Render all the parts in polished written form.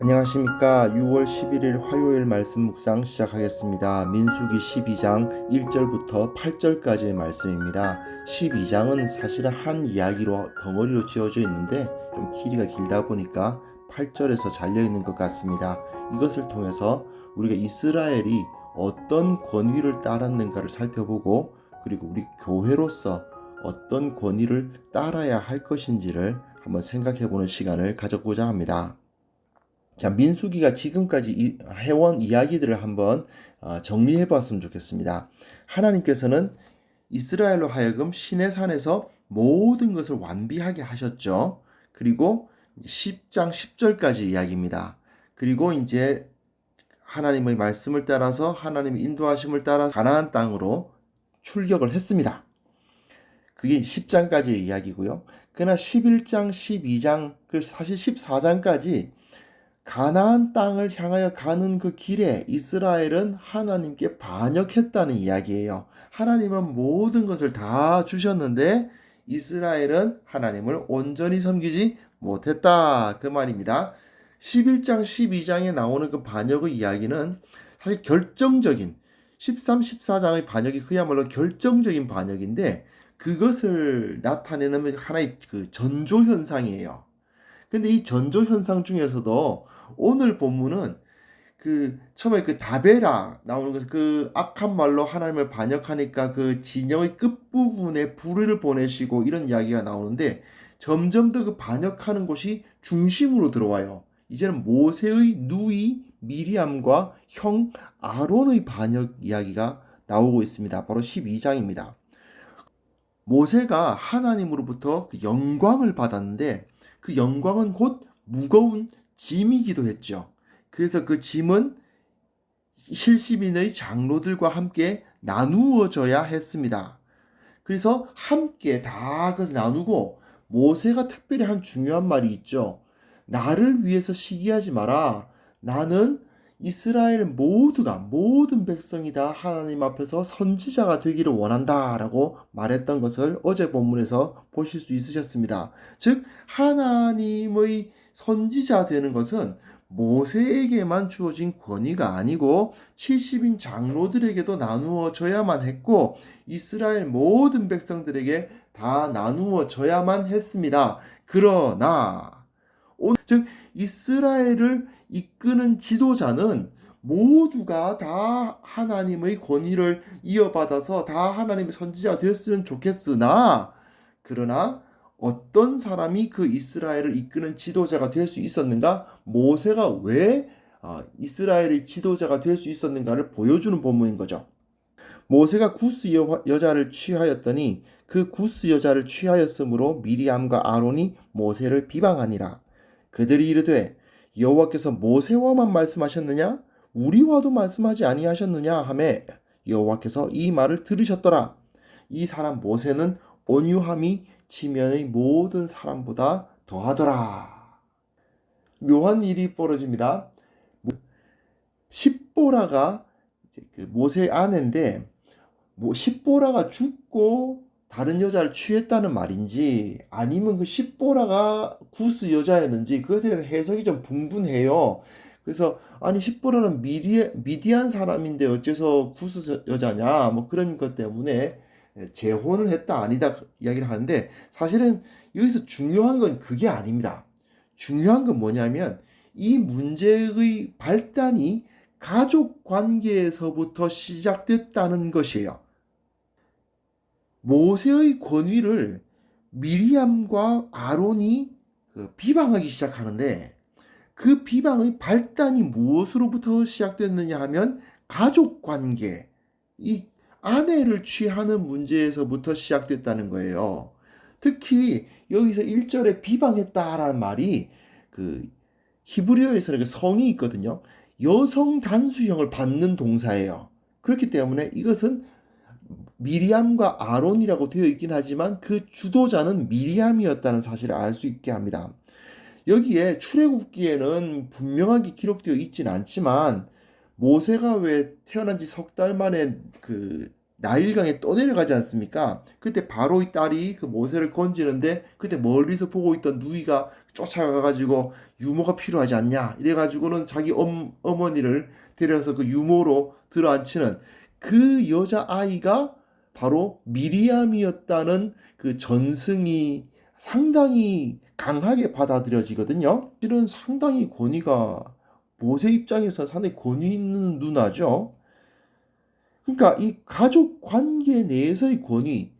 안녕하십니까. 6월 11일 화요일 말씀 묵상 시작하겠습니다. 민수기 12장 1절부터 8절까지의 말씀입니다. 12장은 사실은 한 이야기로 덩어리로 지어져 있는데 좀 길이가 길다 보니까 8절에서 잘려 있는 것 같습니다. 이것을 통해서 우리가 이스라엘이 어떤 권위를 따랐는가를 살펴보고, 그리고 우리 교회로서 어떤 권위를 따라야 할 것인지를 한번 생각해보는 시간을 가져보자 합니다. 자, 민수기가 지금까지 해온 이야기들을 한번 정리해 봤으면 좋겠습니다. 하나님께서는 이스라엘로 하여금 시내산에서 모든 것을 완비하게 하셨죠. 그리고 10장 10절까지 이야기입니다. 그리고 이제 하나님의 말씀을 따라서 하나님의 인도하심을 따라 가나안 땅으로 출격을 했습니다. 그게 10장까지의 이야기고요. 그러나 11장, 12장, 사실 14장까지 가나안 땅을 향하여 가는 그 길에 이스라엘은 하나님께 반역했다는 이야기예요. 하나님은 모든 것을 다 주셨는데 이스라엘은 하나님을 온전히 섬기지 못했다. 그 말입니다. 11장, 12장에 나오는 그 반역의 이야기는 사실 결정적인 13, 14장의 반역이 그야말로 결정적인 반역인데, 그것을 나타내는 하나의 그 전조 현상이에요. 근데 이 전조 현상 중에서도 오늘 본문은 그 처음에 그 다베라 나오는 것은 그 악한 말로 하나님을 반역하니까 그 진영의 끝부분에 불을 보내시고 이런 이야기가 나오는데, 점점 더 그 반역하는 곳이 중심으로 들어와요. 이제는 모세의 누이 미리암과 형 아론의 반역 이야기가 나오고 있습니다. 바로 12장입니다. 모세가 하나님으로부터 그 영광을 받았는데 그 영광은 곧 무거운 짐이기도 했죠. 그래서 그 짐은 실시민의 장로들과 함께 나누어져야 했습니다. 그래서 함께 다 그것을 나누고, 모세가 특별히 한 중요한 말이 있죠. 나를 위해서 시기하지 마라. 나는 이스라엘 모두가, 모든 백성이 다 하나님 앞에서 선지자가 되기를 원한다 라고 말했던 것을 어제 본문에서 보실 수 있으셨습니다. 즉 하나님의 선지자 되는 것은 모세에게만 주어진 권위가 아니고 70인 장로들에게도 나누어져야만 했고, 이스라엘 모든 백성들에게 다 나누어져야만 했습니다. 그러나 즉 이스라엘을 이끄는 지도자는 모두가 다 하나님의 권위를 이어받아서 다 하나님의 선지자가 되었으면 좋겠으나, 그러나 어떤 사람이 그 이스라엘을 이끄는 지도자가 될 수 있었는가? 모세가 왜 이스라엘의 지도자가 될 수 있었는가를 보여주는 본문인 거죠. 모세가 구스 여자를 취하였더니 그 구스 여자를 취하였으므로 미리암과 아론이 모세를 비방하니라. 그들이 이르되 여호와께서 모세와만 말씀하셨느냐? 우리와도 말씀하지 아니하셨느냐 하매 여호와께서 이 말을 들으셨더라. 이 사람 모세는 온유함이 지면의 모든 사람보다 더하더라. 묘한 일이 벌어집니다. 십보라가 그 모세의 아내인데, 십보라가 죽고 다른 여자를 취했다는 말인지 아니면 그 십보라가 구스 여자였는지 그것에 대한 해석이 좀 분분해요. 그래서 아니 십보라는 미디안 사람인데 어째서 구스 여자냐 뭐 그런 것 때문에 재혼을 했다 아니다 이야기를 하는데, 사실은 여기서 중요한 건 그게 아닙니다. 중요한 건 뭐냐면 이 문제의 발단이 가족 관계에서부터 시작됐다는 것이에요. 모세의 권위를 미리암과 아론이 비방하기 시작하는데, 그 비방의 발단이 무엇으로부터 시작됐느냐 하면 가족 관계, 이 아내를 취하는 문제에서부터 시작됐다는 거예요. 특히 여기서 1절에 비방했다라는 말이 그 히브리어에서는 성이 있거든요. 여성 단수형을 받는 동사예요. 그렇기 때문에 이것은 미리암과 아론이라고 되어 있긴 하지만 그 주도자는 미리암이었다는 사실을 알 수 있게 합니다. 여기에 출애굽기에는 분명하게 기록되어 있지는 않지만, 모세가 왜 태어난 지 석 달 만에 그 나일강에 떠내려가지 않습니까? 그때 바로의 딸이 그 모세를 건지는데 그때 멀리서 보고 있던 누이가 쫓아가가지고 유모가 필요하지 않냐 이래가지고는 자기 어머니를 데려서 그 유모로 들어앉히는 그 여자아이가 바로 미리암이었다는 그 전승이 상당히 강하게 받아들여지거든요. 실은 상당히 권위가 모세 입장에서 상당히 권위 있는 누나죠. 그러니까 이 가족 관계 내에서의 권위,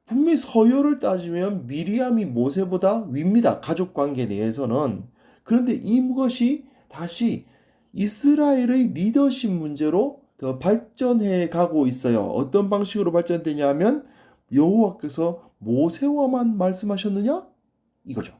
분명히 서열을 따지면 미리암이 모세보다 윗니다. 가족 관계 내에서는. 그런데 이것이 다시 이스라엘의 리더십 문제로 더 발전해 가고 있어요. 어떤 방식으로 발전되냐면 여호와께서 모세와만 말씀하셨느냐? 이거죠.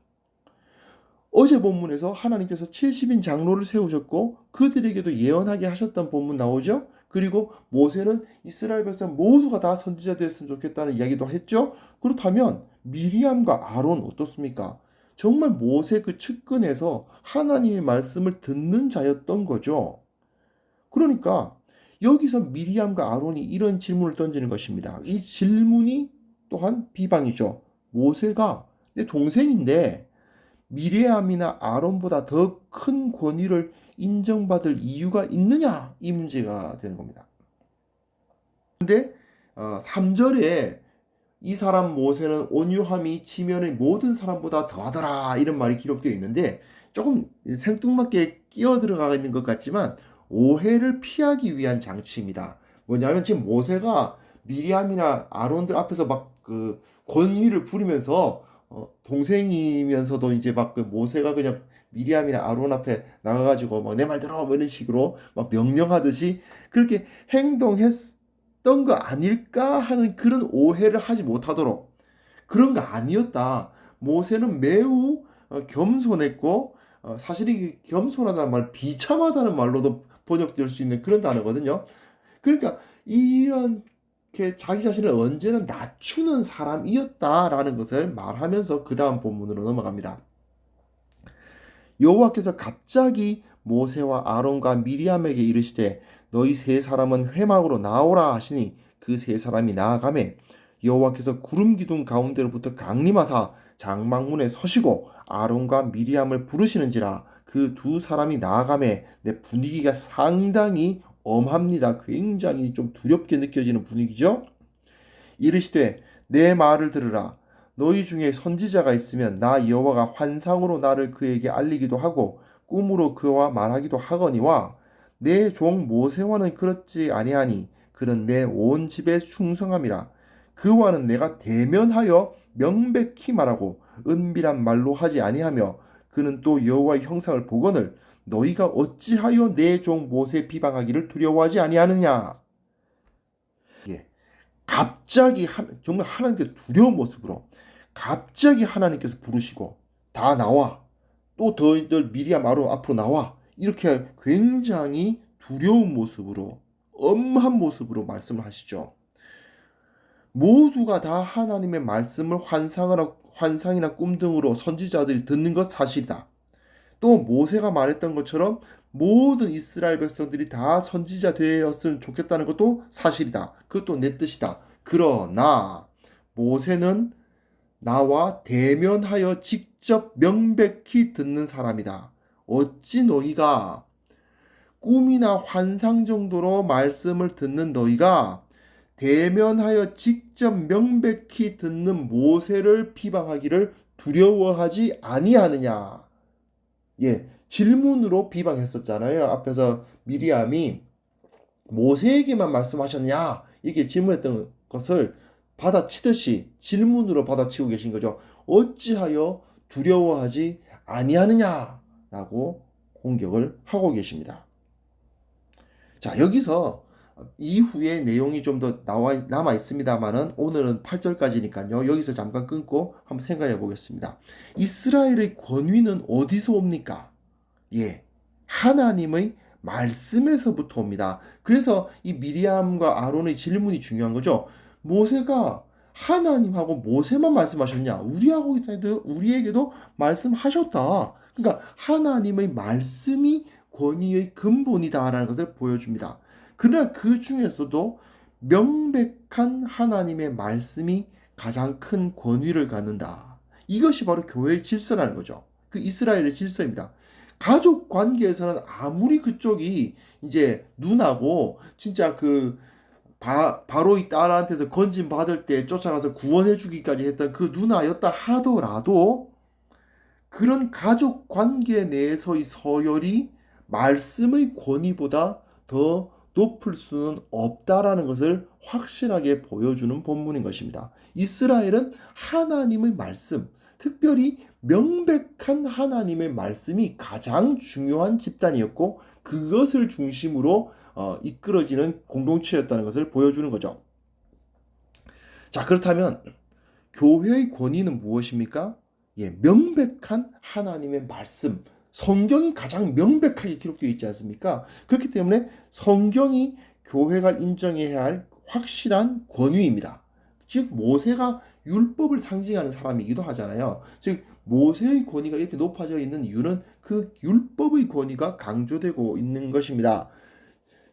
어제 본문에서 하나님께서 70인 장로를 세우셨고 그들에게도 예언하게 하셨던 본문 나오죠. 그리고 모세는 이스라엘 백성 모두가 다 선지자 되었으면 좋겠다는 이야기도 했죠. 그렇다면 미리암과 아론 어떻습니까? 정말 모세 그 측근에서 하나님의 말씀을 듣는 자였던 거죠. 그러니까 여기서 미리암과 아론이 이런 질문을 던지는 것입니다. 이 질문이 또한 비방이죠. 모세가 내 동생인데 미리암이나 아론보다 더 큰 권위를 인정받을 이유가 있느냐? 이 문제가 되는 겁니다. 근데 3절에 이 사람 모세는 온유함이 지면의 모든 사람보다 더하더라 이런 말이 기록되어 있는데 조금 생뚱맞게 끼어 들어가 있는 것 같지만 오해를 피하기 위한 장치입니다. 뭐냐면 지금 모세가 미리암이나 아론들 앞에서 막 그 권위를 부리면서 동생이면서도 이제 막 그 모세가 그냥 미리암이나 아론 앞에 나가가지고 막 내 말 들어 뭐 이런 식으로 막 명령하듯이 그렇게 행동했던 거 아닐까 하는 그런 오해를 하지 못하도록 그런 거 아니었다. 모세는 매우 겸손했고 사실 이 겸손하다는 말 비참하다는 말로도 번역될 수 있는 그런 단어거든요. 그러니까 이런 자기 자신을 언제나 낮추는 사람이었다라는 것을 말하면서 그 다음 본문으로 넘어갑니다. 여호와께서 갑자기 모세와 아론과 미리암에게 이르시되 너희 세 사람은 회막으로 나오라 하시니 그 세 사람이 나아가매 여호와께서 구름 기둥 가운데로부터 강림하사 장막문에 서시고 아론과 미리암을 부르시는지라 그 두 사람이 나아가매 내 분위기가 상당히 엄합니다. 굉장히 좀 두렵게 느껴지는 분위기죠. 이르시되 내 말을 들으라. 너희 중에 선지자가 있으면 나 여호와가 환상으로 나를 그에게 알리기도 하고 꿈으로 그와 말하기도 하거니와 내 종 모세와는 그렇지 아니하니 그는 내 온 집에 충성함이라. 그와는 내가 대면하여 명백히 말하고 은밀한 말로 하지 아니하며 그는 또 여호와의 형상을 보거늘 너희가 어찌하여 내 종 모세 비방하기를 두려워하지 아니하느냐. 예. 갑자기 정말 하나님께 두려운 모습으로 갑자기 하나님께서 부르시고 다 나와 또 너희들 미리암 아론 앞으로 나와 이렇게 굉장히 두려운 모습으로 엄한 모습으로 말씀을 하시죠. 모두가 다 하나님의 말씀을 환상이나 꿈 등으로 선지자들이 듣는 것 사실이다. 또 모세가 말했던 것처럼 모든 이스라엘 백성들이 다 선지자 되었으면 좋겠다는 것도 사실이다. 그것도 내 뜻이다. 그러나 모세는 나와 대면하여 직접 명백히 듣는 사람이다. 어찌 너희가 꿈이나 환상 정도로 말씀을 듣는 너희가 대면하여 직접 명백히 듣는 모세를 비방하기를 두려워하지 아니하느냐. 예, 질문으로 비방했었잖아요. 앞에서 미리암이 모세에게만 말씀하셨냐 이렇게 질문했던 것을 받아치듯이 질문으로 받아치고 계신 거죠. 어찌하여 두려워하지 아니하느냐라고 공격을 하고 계십니다. 자, 여기서 이후의 내용이 좀 더 남아 있습니다만은 오늘은 8절까지니까요. 여기서 잠깐 끊고 한번 생각해 보겠습니다. 이스라엘의 권위는 어디서 옵니까? 예, 하나님의 말씀에서부터 옵니다. 그래서 이 미리암과 아론의 질문이 중요한 거죠. 모세가 하나님하고 모세만 말씀하셨냐? 우리에게도 말씀하셨다. 그러니까 하나님의 말씀이 권위의 근본이다라는 것을 보여줍니다. 그러나 그 중에서도 명백한 하나님의 말씀이 가장 큰 권위를 갖는다. 이것이 바로 교회의 질서라는 거죠. 그 이스라엘의 질서입니다. 가족 관계에서는 아무리 그쪽이 이제 누나고 진짜 그 바로 이 딸한테서 건진 받을 때 쫓아가서 구원해 주기까지 했던 그 누나였다 하더라도 그런 가족 관계 내에서의 서열이 말씀의 권위보다 더 높을 수는 없다라는 것을 확실하게 보여주는 본문인 것입니다. 이스라엘은 하나님의 말씀, 특별히 명백한 하나님의 말씀이 가장 중요한 집단이었고 그것을 중심으로 이끌어지는 공동체였다는 것을 보여주는 거죠. 자, 그렇다면 교회의 권위는 무엇입니까? 예, 명백한 하나님의 말씀, 성경이 가장 명백하게 기록되어 있지 않습니까? 그렇기 때문에 성경이 교회가 인정해야 할 확실한 권위입니다. 즉 모세가 율법을 상징하는 사람이기도 하잖아요. 즉 모세의 권위가 이렇게 높아져 있는 이유는 그 율법의 권위가 강조되고 있는 것입니다.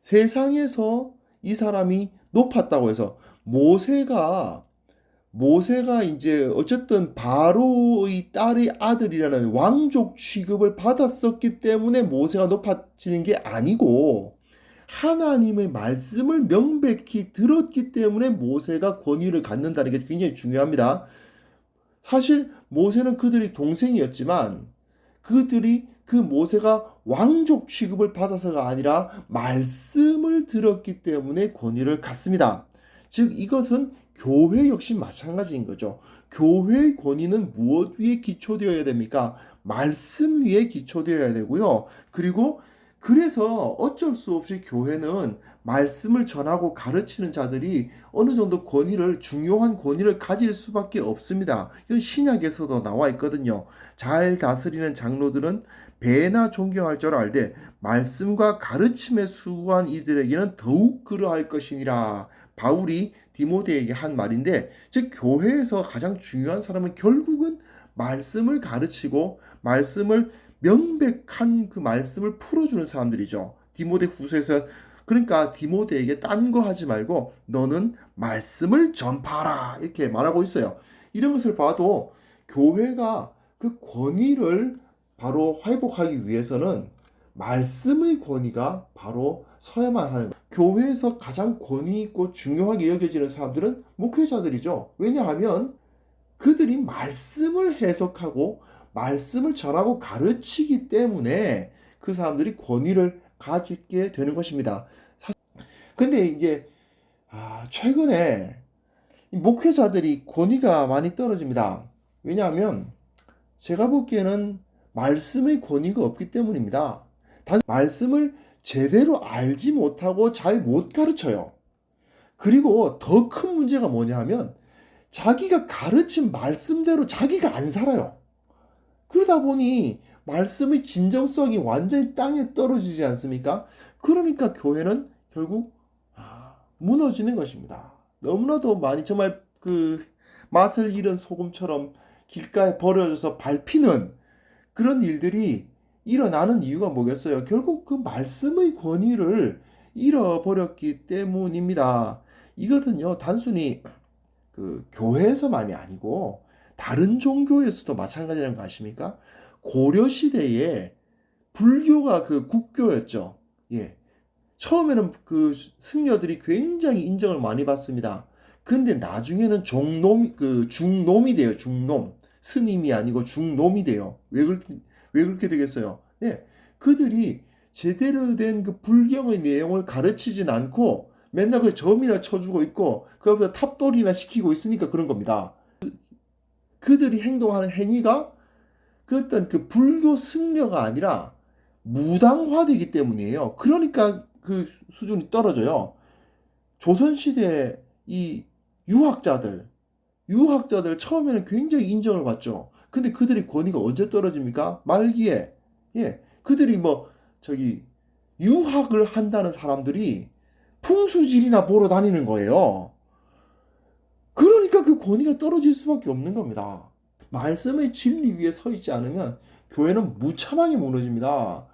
세상에서 이 사람이 높았다고 해서 모세가 이제 어쨌든 바로의 딸의 아들이라는 왕족 취급을 받았었기 때문에 모세가 높아지는 게 아니고 하나님의 말씀을 명백히 들었기 때문에 모세가 권위를 갖는다는 게 굉장히 중요합니다. 사실 모세는 그들이 동생이었지만 그들이 그 모세가 왕족 취급을 받아서가 아니라 말씀을 들었기 때문에 권위를 갖습니다. 즉 이것은 교회 역시 마찬가지인 거죠. 교회의 권위는 무엇 위에 기초되어야 됩니까? 말씀 위에 기초되어야 되고요. 그리고 그래서 어쩔 수 없이 교회는 말씀을 전하고 가르치는 자들이 어느 정도 중요한 권위를 가질 수밖에 없습니다. 이건 신약에서도 나와 있거든요. 잘 다스리는 장로들은 배나 존경할 줄 알되 말씀과 가르침에 수고한 이들에게는 더욱 그러할 것이니라. 바울이 디모데에게 한 말인데, 즉 교회에서 가장 중요한 사람은 결국은 말씀을 가르치고 말씀을 명백한 그 말씀을 풀어주는 사람들이죠. 디모데 후서에서 그러니까 디모데에게 딴 거 하지 말고 너는 말씀을 전파하라 이렇게 말하고 있어요. 이런 것을 봐도 교회가 그 권위를 바로 회복하기 위해서는 말씀의 권위가 바로 서야만 하는 거예요. 교회에서 가장 권위 있고 중요하게 여겨지는 사람들은 목회자들이죠. 왜냐하면 그들이 말씀을 해석하고 말씀을 전하고 가르치기 때문에 그 사람들이 권위를 가지게 되는 것입니다. 근데 이제 최근에 목회자들이 권위가 많이 떨어집니다. 왜냐하면 제가 보기에는 말씀의 권위가 없기 때문입니다. 말씀을 제대로 알지 못하고 잘 못 가르쳐요. 그리고 더 큰 문제가 뭐냐 하면 자기가 가르친 말씀대로 자기가 안 살아요. 그러다 보니 말씀의 진정성이 완전히 땅에 떨어지지 않습니까? 그러니까 교회는 결국 무너지는 것입니다. 너무나도 많이 정말 그 맛을 잃은 소금처럼 길가에 버려져서 밟히는 그런 일들이 일어나는 이유가 뭐겠어요? 결국 그 말씀의 권위를 잃어버렸기 때문입니다. 이것은요, 단순히 그 교회에서만이 아니고 다른 종교에서도 마찬가지라는 거 아십니까? 고려 시대에 불교가 그 국교였죠. 예. 처음에는 그 승려들이 굉장히 인정을 많이 받습니다. 근데 나중에는 중놈이 돼요. 중놈. 스님이 아니고 중놈이 돼요. 왜 그렇게 되겠어요? 네. 그들이 제대로 된 그 불경의 내용을 가르치진 않고 맨날 그 점이나 쳐주고 있고 그거보다 탑돌이나 시키고 있으니까 그런 겁니다. 그들이 행동하는 행위가 그 어떤 그 불교 승려가 아니라 무당화되기 때문이에요. 그러니까 그 수준이 떨어져요. 조선시대 이 유학자들 처음에는 굉장히 인정을 받죠. 근데 그들이 권위가 언제 떨어집니까? 말기에. 예. 그들이 유학을 한다는 사람들이 풍수질이나 보러 다니는 거예요. 그러니까 그 권위가 떨어질 수밖에 없는 겁니다. 말씀의 진리 위에 서 있지 않으면 교회는 무참하게 무너집니다.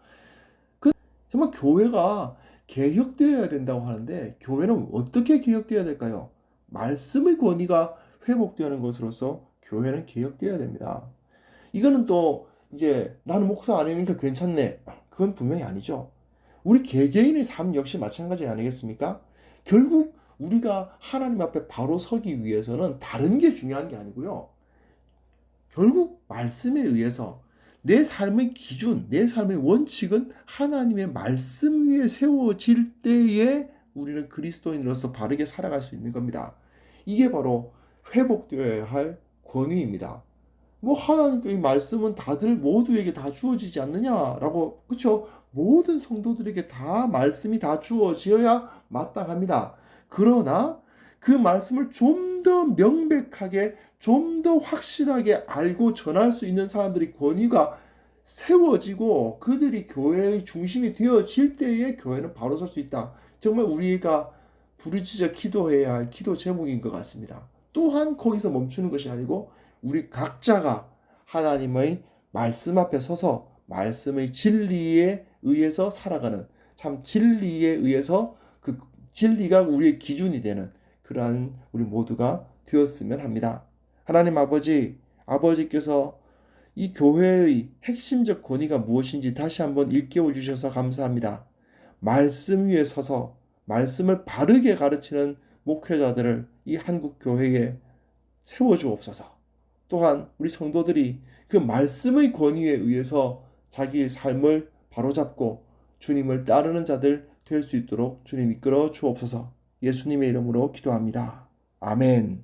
정말 교회가 개혁되어야 된다고 하는데 교회는 어떻게 개혁되어야 될까요? 말씀의 권위가 회복되는 것으로서 교회는 개혁되어야 됩니다. 이거는 또 이제 나는 목사 아니니까 괜찮네. 그건 분명히 아니죠. 우리 개개인의 삶 역시 마찬가지 아니겠습니까? 결국 우리가 하나님 앞에 바로 서기 위해서는 다른 게 중요한 게 아니고요. 결국 말씀에 의해서 내 삶의 기준, 내 삶의 원칙은 하나님의 말씀 위에 세워질 때에 우리는 그리스도인으로서 바르게 살아갈 수 있는 겁니다. 이게 바로 회복되어야 할 권위입니다. 뭐 하나님의 말씀은 다들 모두에게 다 주어지지 않느냐라고, 그렇죠? 모든 성도들에게 다 말씀이 다 주어져야 마땅합니다. 그러나 그 말씀을 좀 더 명백하게, 좀 더 확실하게 알고 전할 수 있는 사람들의 권위가 세워지고 그들이 교회의 중심이 되어질 때에 교회는 바로 설 수 있다. 정말 우리가 부르짖어 기도해야 할 기도 제목인 것 같습니다. 또한 거기서 멈추는 것이 아니고 우리 각자가 하나님의 말씀 앞에 서서 말씀의 진리에 의해서 살아가는, 참 진리에 의해서 그 진리가 우리의 기준이 되는 그러한 우리 모두가 되었으면 합니다. 하나님 아버지께서 이 교회의 핵심적 권위가 무엇인지 다시 한번 일깨워 주셔서 감사합니다. 말씀 위에 서서 말씀을 바르게 가르치는 목회자들을 이 한국 교회에 세워 주옵소서. 또한 우리 성도들이 그 말씀의 권위에 의해서 자기의 삶을 바로잡고 주님을 따르는 자들 될 수 있도록 주님 이끌어 주옵소서. 예수님의 이름으로 기도합니다. 아멘.